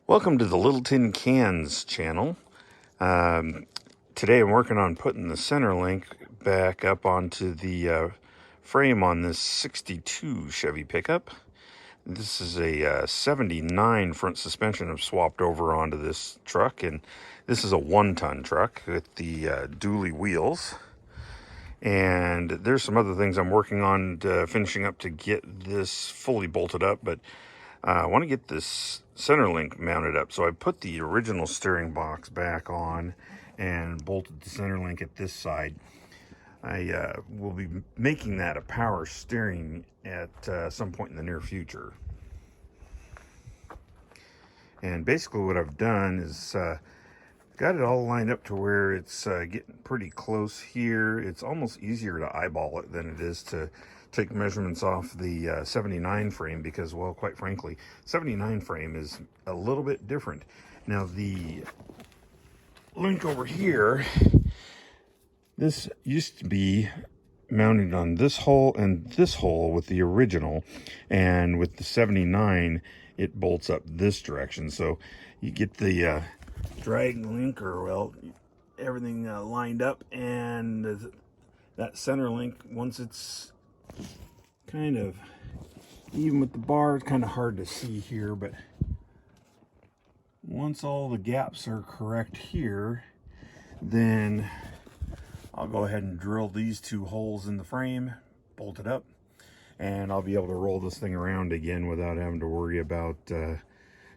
Welcome to the Little Tin Cans channel. Today I'm working on putting the center link back up onto the frame on this 62 Chevy pickup. This is a 79 front suspension I've swapped over onto this truck, and this is a 1-ton truck with the dually wheels. And there's some other things I'm working on finishing up to get this fully bolted up, but I want to get this center link mounted up. So I put the original steering box back on and bolted the center link at this side. I will be making that a power steering at some point in the near future. And basically what I've done is got it all lined up to where it's getting pretty close here. It's almost easier to eyeball it than it is to take measurements off the 79 frame because, well, quite frankly, 79 frame is a little bit different. Now, the link over here, this used to be mounted on this hole and this hole with the original, and with the 79, it bolts up this direction. So you get the drag link, or well, everything lined up, and that center link, once it's kind of even with the bar, it's kind of hard to see here, but once all the gaps are correct here, then I'll go ahead and drill these 2 holes in the frame, bolt it up, and I'll be able to roll this thing around again without having to worry about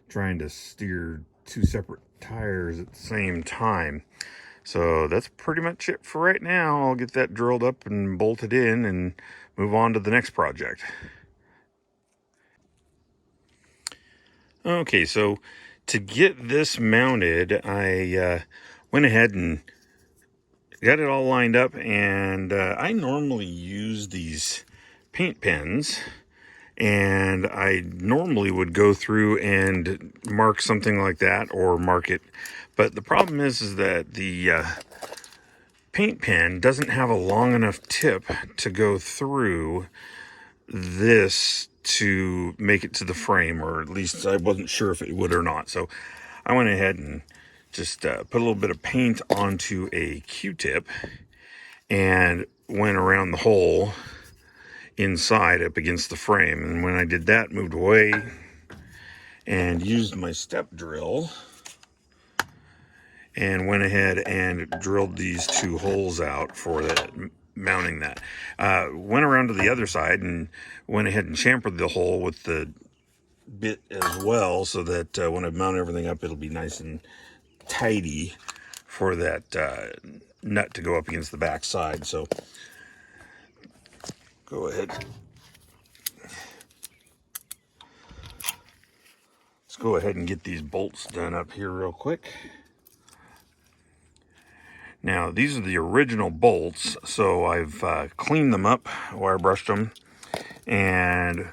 trying to steer 2 separate tires at the same time. So that's pretty much it for right now. I'll get that drilled up and bolted in and move on to the next project. Okay, so to get this mounted, I went ahead and got it all lined up, and I normally use these paint pens, and I normally would go through and mark something like that or mark it. But the problem is that the paint pen doesn't have a long enough tip to go through this to make it to the frame, or at least I wasn't sure if it would or not. So I went ahead and just put a little bit of paint onto a Q-tip and went around the hole inside up against the frame. And when I did that, moved away and used my step drill and went ahead and drilled these 2 holes out for that, mounting that. Went around to the other side and went ahead and chamfered the hole with the bit as well, so that when I mount everything up, it'll be nice and tidy for that nut to go up against the back side. So go ahead. Let's go ahead and get these bolts done up here real quick. Now, these are the original bolts, so I've cleaned them up, wire brushed them, and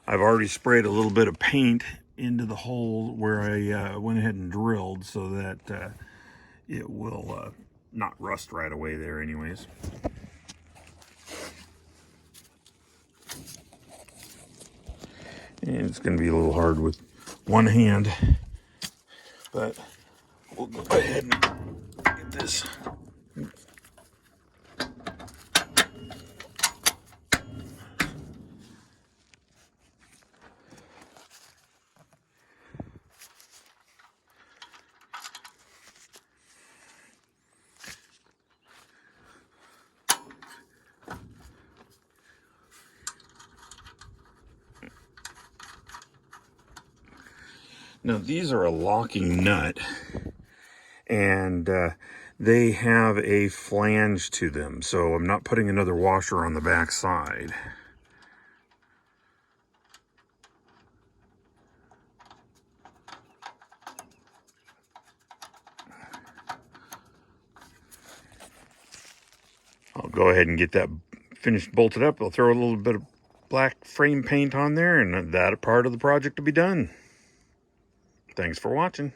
I've already sprayed a little bit of paint into the hole where I went ahead and drilled, so that it will not rust right away there anyways. And it's going to be a little hard with one hand, but we'll go ahead and get this. Now, these are a locking nut, and they have a flange to them, so I'm not putting another washer on the back side. I'll go ahead and get that finished bolted up. I'll throw a little bit of black frame paint on there, and that part of the project will be done. Thanks for watching.